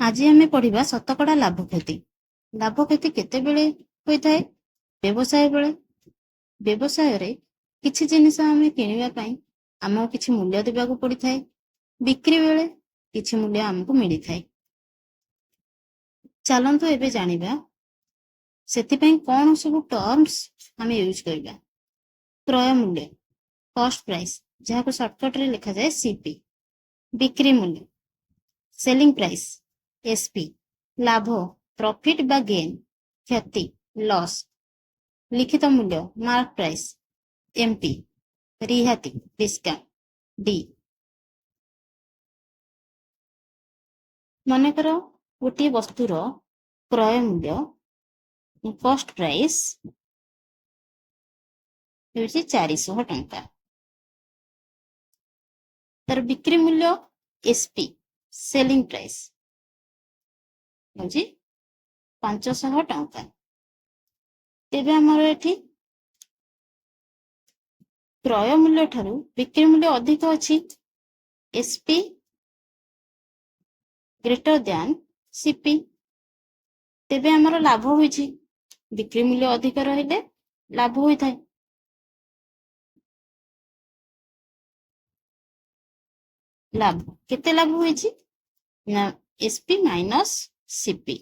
ଆଜି ଆମେ ପଢିବା ଶତକଡ଼ା ଲାଭ କ୍ଷତି। ଲାଭ କ୍ଷତି କେତେବେଳେ ହୋଇଥାଏ? ବ୍ୟବସାୟ ବେଳେ। ବ୍ୟବସାୟରେ କିଛି ଜିନିଷ ଆମେ କିଣିବା ପାଇଁ ଆମକୁ କିଛି ମୂଲ୍ୟ ଦେବାକୁ ପଡିଥାଏ। ବିକ୍ରି ବେଳେ କିଛି ମୂଲ୍ୟ ଆମକୁ ମିଳିଥାଏ। ଚାଲନ୍ତୁ ଏବେ ଜାଣିବା ସେଥିପାଇଁ କଣ ସବୁ ଟର୍ମସ୍ ଆମେ ୟୁଜ୍ କରିବା। କ୍ରୟ ମୂଲ୍ୟ, କଷ୍ଟ ପ୍ରାଇସ୍, ଯାହାକୁ ସର୍ଟକଟରେ ଲେଖାଯାଏ ସିପି। ବିକ୍ରି ମୂଲ୍ୟ, ସେଲିଂ ପ୍ରାଇସ୍, ଏସପି। ଲାଭ, ପ୍ରଫିଟ୍ ବା ଗେନ୍। କ୍ଷତି, ଲସ୍। ଲିଖିତ ମୂଲ୍ୟ, ମାର୍କ ପ୍ରାଇସ୍, ଏମପି। ରିହାତି, ଡିସକାଉଣ୍ଟ, ଡି। ମନେକର ଗୋଟିଏ ବସ୍ତୁର କ୍ରୟ ମୂଲ୍ୟ, କଷ୍ଟ ପ୍ରାଇସ୍ ହେଉଛି 400 ଟଙ୍କା। ତାର ବିକ୍ରି ମୂଲ୍ୟ ଏସପି, ସେଲିଂ ପ୍ରାଇସ୍ ହେଉଛି 500 ଟଙ୍କା। ତେବେ ଆମର ଏଠି କ୍ରୟ ମୂଲ୍ୟ ଠାରୁ ବିକ୍ରି ମୂଲ୍ୟ ଅଧିକ ଅଛି। SP greater than CP. ତେବେ ଆମର ଲାଭ ହୋଇଛି। ବିକ୍ରି ମୂଲ୍ୟ ଅଧିକ ରହିଲେ ଲାଭ ହୋଇଥାଏ। ଲାଭ କେତେ ଲାଭ ହୋଇଛି ନା SP minus CP,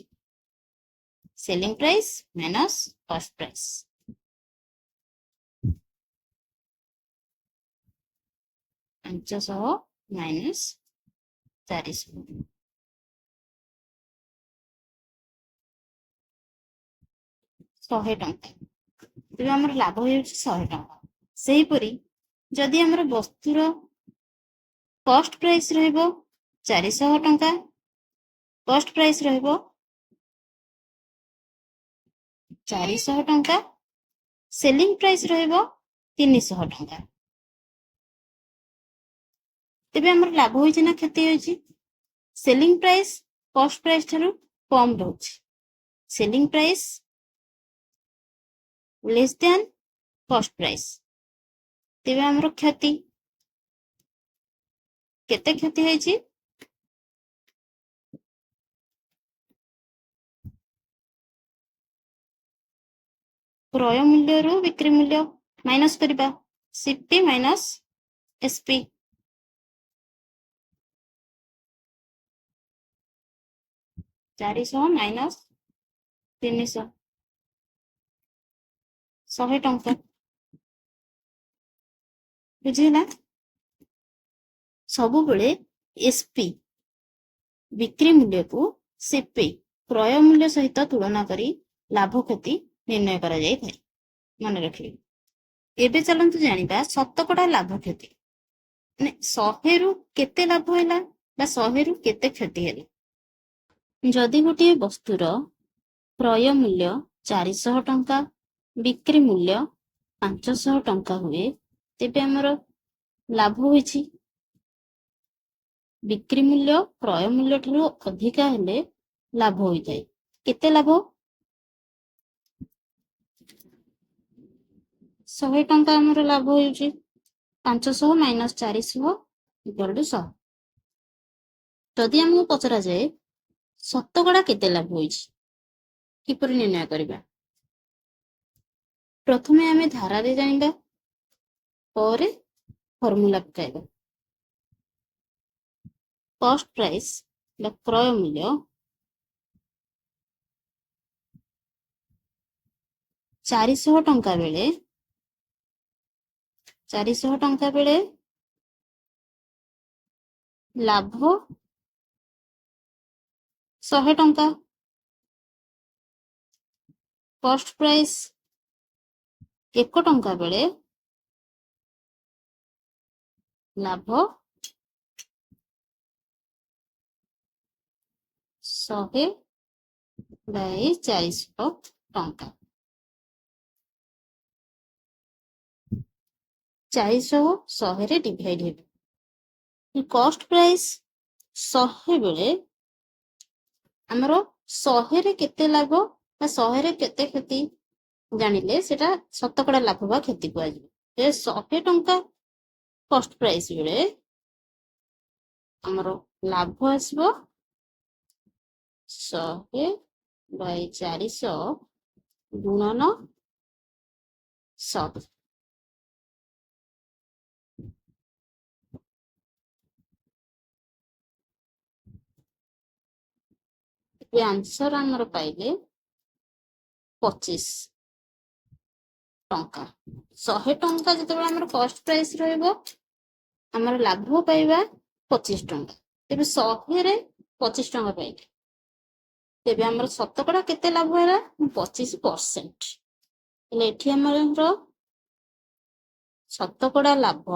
selling price minus cost price. ପାଞ୍ଚଶହ ମାଇନସ୍ 400, 100 ଟଙ୍କା। ତେବେ ଆମର ଲାଭ ହେଉଛି 100 ଟଙ୍କା। ସେହିପରି ଯଦି ଆମର ବସ୍ତୁର କଷ୍ଟ ପ୍ରାଇସ୍ ରହିବ 400 ଟଙ୍କା, କଷ୍ଟ ପ୍ରାଇସ୍ ରହିବ 400 ଟଙ୍କା, ସେଲିଂ ପ୍ରାଇସ୍ ରହିବ 300 ଟଙ୍କା। ତେବେ ଆମର ଲାଭ ହୋଇଛି ନା କ୍ଷତି ହୋଇଛି? ସେଲିଂ ପ୍ରାଇସ୍ କଷ୍ଟ ପ୍ରାଇସ୍ ଠାରୁ କମ୍ ରହୁଛି। ସେଲିଂ ପ୍ରାଇସ୍ ଲେସ୍ ଦ୍ୟାନ୍ କଷ୍ଟ ପ୍ରାଇସ୍। ତେବେ ଆମର କ୍ଷତି କେତେ କ୍ଷତି ହେଇଛି? କ୍ରୟ ମୂଲ୍ୟରୁ ବିକ୍ରି ମୂଲ୍ୟ ମାଇନସ୍ କରିବା, ସିପି ମାଇନସ୍ ଏସପି। 400 ମାଇନସ୍ 300, 100 ଟଙ୍କା। ବୁଝିହେଲା? ସବୁବେଳେ ଏସପି ବିକ୍ରି ମୂଲ୍ୟକୁ ସିପି କ୍ରୟ ମୂଲ୍ୟ ସହିତ ତୁଳନା କରି ଲାଭ କ୍ଷତି ନିର୍ଣ୍ଣୟ କରାଯାଇଥାଏ। ମନେ ରଖିବେ। ଏବେ ଚାଲନ୍ତୁ ଜାଣିବା ଶତକଡ଼ା ଲାଭ କ୍ଷତି। ମାନେ 100ରୁ କେତେ ଲାଭ ହେଲା ବା 100ରୁ କେତେ କ୍ଷତି ହେଲା। ଯଦି ଗୋଟିଏ ବସ୍ତୁର କ୍ରୟ ମୂଲ୍ୟ 400 ଟଙ୍କା, ବିକ୍ରି ମୂଲ୍ୟ 500 ଟଙ୍କା ହୁଏ, ତେବେ ଆମର ଲାଭ ହୋଇଛି। ବିକ୍ରି ମୂଲ୍ୟ କ୍ରୟ ମୂଲ୍ୟ ଠାରୁ ଅଧିକା ହେଲେ ଲାଭ ହୋଇଥାଏ। କେତେ ଲାଭ? 100 ଟଙ୍କା ଆମର ଲାଭ ହେଉଛି। 500 ମାଇନସ୍ 400 ଇକ୍ୱାଲ୍ ଟୁ 100। ଯଦି ଆମକୁ ପଚରାଯାଏ ଶତକଡ଼ା କେତେ ଲାଭ ହୋଇଛି, କିପରି ନିର୍ଣ୍ଣୟ କରିବା? ପ୍ରଥମେ ଆମେ ଧାରାରେ ଜାଣିବା, ପରେ ଫର୍ମୁଲା ପକାଇବା। କଷ୍ଟ ପ୍ରାଇସ୍ ବା କ୍ରୟ ମୂଲ୍ୟ 400 ଟଙ୍କା ବେଳେ 400 ଟଙ୍କା ବେଳେ ଲାଭ 100 ଟଙ୍କା। କଷ୍ଟ ପ୍ରାଇସ୍ 1 ଟଙ୍କା ବେଳେ ଲାଭ 100/400 ଟଙ୍କା। 400 100ରେ ଡିଭାଇଡ୍ ହେବ। କଷ୍ଟ ପ୍ରାଇସ୍ 100 ବେଳେ ଆମର 100ରେ କେତେ ଲାଭ ବା 100ରେ କେତେ କ୍ଷତି ଜାଣିଲେ ସେଟା ଶତକଡ଼ା ଲାଭ ବା କ୍ଷତି କୁହାଯିବ। 100 ଟଙ୍କା କଷ୍ଟ ପ୍ରାଇସ୍ ବେଳେ ଆମର ଲାଭ ଆସିବ 100/400 ଗୁଣନ 100। ଏବେ ଆନ୍ସର ଆମର ପାଇଲେ 25 ଟଙ୍କା। 100 ଟଙ୍କା ଯେତେବେଳେ ଆମର କଷ୍ଟ ପ୍ରାଇସ୍ ରହିବ, ଆମର ଲାଭ ପାଇବା 25 ଟଙ୍କା। ତେବେ 100ରେ 25 ଟଙ୍କା ପାଇଲେ, ତେବେ ଆମର ଶତକଡ଼ା କେତେ ଲାଭ ହେଲା? 25%। ହେଲେ ଏଠି ଆମର ଶତକଡ଼ା ଲାଭ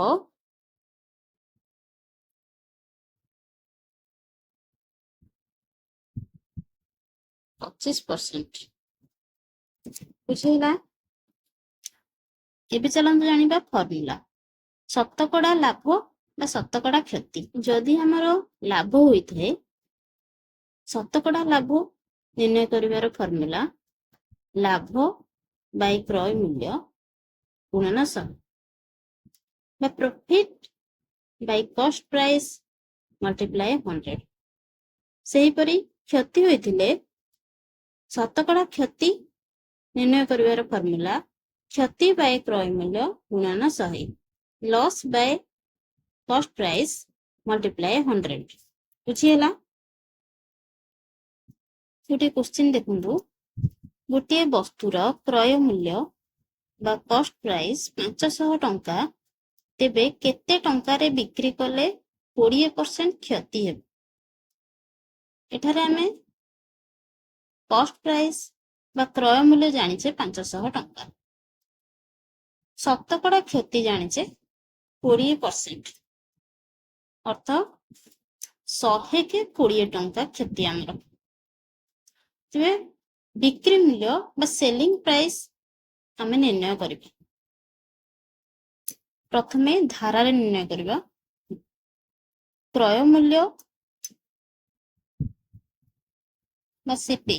25%। ବୁଝିଲା? ଏବେ ଚାଲନ୍ତୁ ଜାଣିବା ଫର୍ମୁଲା। ଶତକଡ଼ା ଲାଭ ବା ଶତକଡ଼ା କ୍ଷତି। ଯଦି ଆମର ଲାଭ ହୋଇଥାଏ, ଶତକଡ଼ା ଲାଭ ନିର୍ଣ୍ଣୟ କରିବାର ଫର୍ମୁଲା ଲାଭ ବାଇ କ୍ରୟ ମୂଲ୍ୟ ଗୁଣନ 100 ବା ପ୍ରଫିଟ୍ ବାଇ କଷ୍ଟ ପ୍ରାଇସ୍ ମଲ୍ଟିପ୍ଲାଏ 100। ସେହିପରି କ୍ଷତି ହୋଇଥିଲେ ଶତକଡ଼ା କ୍ଷତି ନିର୍ଣ୍ଣୟ କରିବାର ଫର୍ମୁଲା କ୍ଷତି ବାଇ କ୍ରୟ ମୂଲ୍ୟ ଗୁଣନ 100, ଲସ୍ ବାଇ କଷ୍ଟ ପ୍ରାଇସ୍ ମଲ୍ଟିପ୍ଲାଏ 100। ବୁଝିହେଲା? ଗୋଟେ କ୍ୱେଶ୍ଚିନ୍ ଦେଖନ୍ତୁ, ଗୋଟିଏ ବସ୍ତୁର କ୍ରୟ ମୂଲ୍ୟ ବା କଷ୍ଟ ପ୍ରାଇସ୍ 500 ଟଙ୍କା, ତେବେ କେତେ ଟଙ୍କାରେ ବିକ୍ରି କଲେ 20% କ୍ଷତି ହେବ? ଏଠାରେ ଆମେ କଷ୍ଟ ପ୍ରାଇସ୍ ବା କ୍ରୟ ମୂଲ୍ୟ ଜାଣିଛେ 500 ଟଙ୍କା, ଶତକଡ଼ା କ୍ଷତି ଜାଣିଛେ 20%, ଅର୍ଥ 100କେ 20 ଟଙ୍କା କ୍ଷତି ଆମର। ତେବେ ବିକ୍ରି ମୂଲ୍ୟ ବା ସେଲିଂ ପ୍ରାଇସ୍ ଆମେ ନିର୍ଣ୍ଣୟ କରିବା। ପ୍ରଥମେ ଧାରାରେ ନିର୍ଣ୍ଣୟ କରିବା। କ୍ରୟ ମୂଲ୍ୟ ବା ସିପି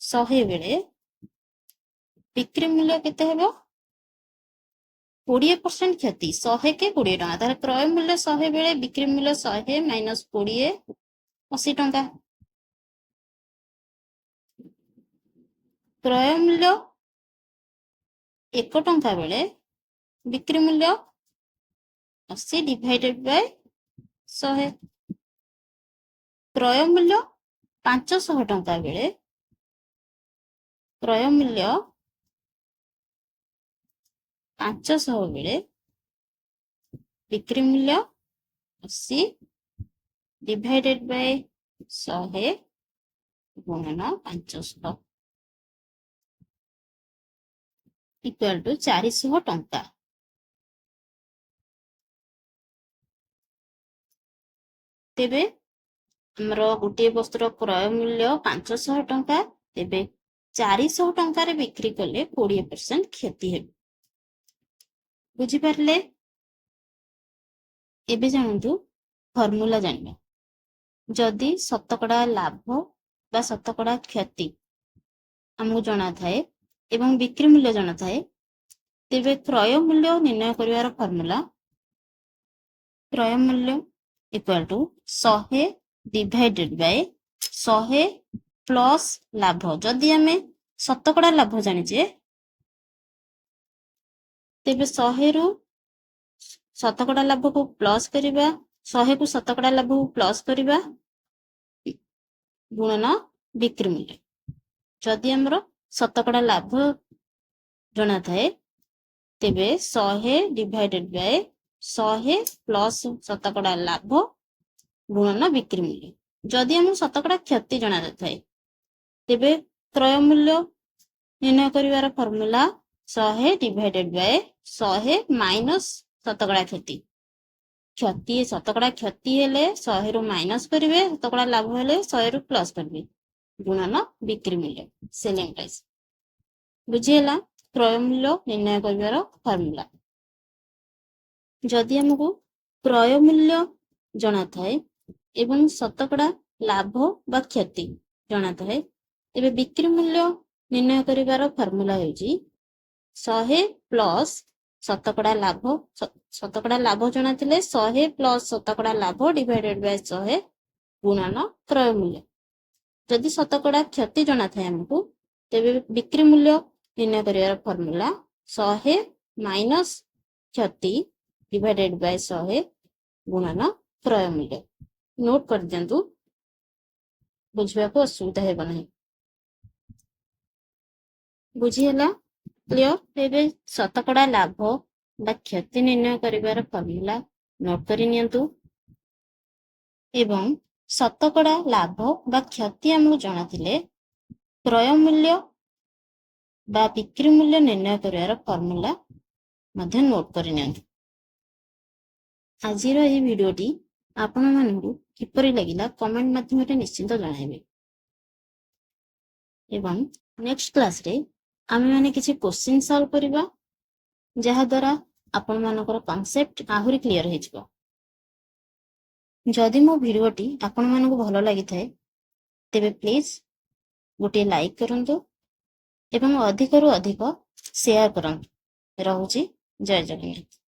100 ବେଳେ ବିକ୍ରି ମୂଲ୍ୟ କେତେ ହେବ? 20% କ୍ଷତି, 100କେ 20 ଟଙ୍କା। ତାହେଲେ କ୍ରୟ ମୂଲ୍ୟ 100 ବେଳେ ବିକ୍ରି ମୂଲ୍ୟ 100 ମାଇନସ୍ 20 80 ଟଙ୍କା। କ୍ରୟ ମୂଲ୍ୟ 1 ଟଙ୍କା ବେଳେ ବିକ୍ରି ମୂଲ୍ୟ 80 ଡିଭାଇଡେଡ୍ ବାଇ 100। କ୍ରୟ ମୂଲ୍ୟ 500 ଟଙ୍କା ବେଳେ କ୍ରୟ ମୂଲ୍ୟ 500 ବେଳେ ବିକ୍ରି ମୂଲ୍ୟ 80 ଡିଭାଇଡେଡ୍ ବାଇ 100 ଗୁଣନ 500 ଇକ୍ୱାଲ୍ ଟୁ 400 ଟଙ୍କା। ତେବେ ଆମର ଗୋଟିଏ ବସ୍ତୁର କ୍ରୟ ମୂଲ୍ୟ 500 ଟଙ୍କା, ତେବେ 400 ଟଙ୍କାରେ ବିକ୍ରି କଲେ 20% କ୍ଷତି ହେବ। ବୁଝିପାରିଲେ? ଏବେ ଜାଣନ୍ତୁ ଫର୍ମୁଲା ଜାଣିବା। ଯଦି ଶତକଡ଼ା ଲାଭ ବା ଶତକଡ଼ା କ୍ଷତି ଆମକୁ ଜଣାଥାଏ ଏବଂ ବିକ୍ରି ମୂଲ୍ୟ ଜଣାଥାଏ, ତେବେ କ୍ରୟ ମୂଲ୍ୟ ନିର୍ଣ୍ଣୟ କରିବାର ଫର୍ମୁଲା କ୍ରୟ ମୂଲ୍ୟ equal to 100 divided by 100 plus ଲାଭ। ଯଦି ଆମେ ଶତକଡ଼ା ଲାଭ ଜାଣିଛେ, ତେବେ 100ରୁ ଶତକଡ଼ା ଲାଭକୁ ପ୍ଲସ୍ କରିବା, 100କୁ ଶତକଡ଼ା ଲାଭକୁ ପ୍ଲସ୍ କରିବା ଗୁଣନ ବିକ୍ରି ମୂଲ୍ୟ। ଯଦି ଆମର ଶତକଡ଼ା ଲାଭ ଜଣାଥାଏ, ତେବେ 100 ଡିଭାଇଡେଡ୍ ବାଇ 100 ପ୍ଲସ୍ ଶତକଡ଼ା ଲାଭ ଗୁଣନ ବିକ୍ରି ମୂଲ୍ୟ। ଯଦି ଆମକୁ ଶତକଡ଼ା କ୍ଷତି ଜଣାଯାଇଥାଏ, ତେବେ କ୍ରୟ ମୂଲ୍ୟ ନିର୍ଣ୍ଣୟ କରିବାର ଫର୍ମୁଲା 100 ଡିଭାଇଡେଡ୍ ବାଇ 100 ମାଇନସ୍ ଶତକଡ଼ା କ୍ଷତି। ଶତକଡ଼ା କ୍ଷତି ହେଲେ 100ରୁ ମାଇନସ୍ କରିବେ, ଶତକଡ଼ା ଲାଭ ହେଲେ 100ରୁ ପ୍ଲସ୍ କରିବେ ଗୁଣନ ବିକ୍ରି ମୂଲ୍ୟ ସେଲିଂ ପ୍ରାଇସ୍। ବୁଝିହେଲା? କ୍ରୟ ମୂଲ୍ୟ ନିର୍ଣ୍ଣୟ କରିବାର ଫର୍ମୁଲା। ଯଦି ଆମକୁ କ୍ରୟ ମୂଲ୍ୟ ଜଣାଥାଏ ଏବଂ ଶତକଡ଼ା ଲାଭ ବା କ୍ଷତି ଜଣାଥାଏ, ତେବେ ବିକ୍ରି ମୂଲ୍ୟ ନିର୍ଣ୍ଣୟ କରିବାର ଫର୍ମୁଲା ହେଉଛି 100 ପ୍ଲସ୍ ଶତକଡ଼ା ଲାଭ। ଶତକଡ଼ା ଲାଭ ଜଣାଥିଲେ 100 ପ୍ଲସ୍ ଶତକଡ଼ା ଲାଭ ଡିଭାଇଡେଡ୍ ବାଇ 100 ଗୁଣନ କ୍ରୟ ମୂଲ୍ୟ। ଯଦି ଶତକଡ଼ା କ୍ଷତି ଜଣା ଥାଏ ଆମକୁ ତେବେ ବିକ୍ରି ମୂଲ୍ୟ ନିର୍ଣ୍ଣୟ କରିବାର ଫର୍ମୁଲା 100 ମାଇନସ୍ କ୍ଷତି ଡିଭାଇଡେଡ୍ ବାଇ 100 ଗୁଣନ କ୍ରୟ ମୂଲ୍ୟ। ନୋଟ୍ କରିଦିଅନ୍ତୁ, ବୁଝିବାକୁ ଅସୁବିଧା ହେବ ନାହିଁ। ବୁଝିହେଲା? କ୍ଲିୟର? ଏବେ ଶତକଡ଼ା ଲାଭ ବା କ୍ଷତି ନିର୍ଣ୍ଣୟ କରିବାର ଫର୍ମୁଲା ନୋଟ୍ କରି ନିଅନ୍ତୁ ଏବଂ ଶତକଡ଼ା ଲାଭ ବା କ୍ଷତି ଆମକୁ ଜଣାଥିଲେ କ୍ରୟ ମୂଲ୍ୟ ବା ବିକ୍ରି ମୂଲ୍ୟ ନିର୍ଣ୍ଣୟ କରିବାର ଫର୍ମୁଲା ମଧ୍ୟ ନୋଟ୍ କରି ନିଅନ୍ତୁ। ଆଜିର ଏହି ଭିଡ଼ିଓଟି ଆପଣମାନଙ୍କୁ କିପରି ଲାଗିଲା କମେଣ୍ଟ ମାଧ୍ୟମରେ ନିଶ୍ଚିନ୍ତ ଜଣାଇବେ ଏବଂ ନେକ୍ସଟ କ୍ଲାସରେ ଆମେମାନେ କିଛି କ୍ୱେଶ୍ଚିନ୍ ସଲ୍ଭ କରିବା ଯାହାଦ୍ୱାରା ଆପଣମାନଙ୍କର କନସେପ୍ଟ ଆହୁରି କ୍ଲିୟର ହେଇଯିବ। ଯଦି ମୋ ଭିଡ଼ିଓଟି ଆପଣମାନଙ୍କୁ ଭଲ ଲାଗିଥାଏ ତେବେ ପ୍ଲିଜ୍ ଗୋଟିଏ ଲାଇକ୍ କରନ୍ତୁ ଏବଂ ଅଧିକରୁ ଅଧିକ ସେୟାର କରନ୍ତୁ। ରହୁଛି, ଜୟ ଜଗନ୍ନାଥ।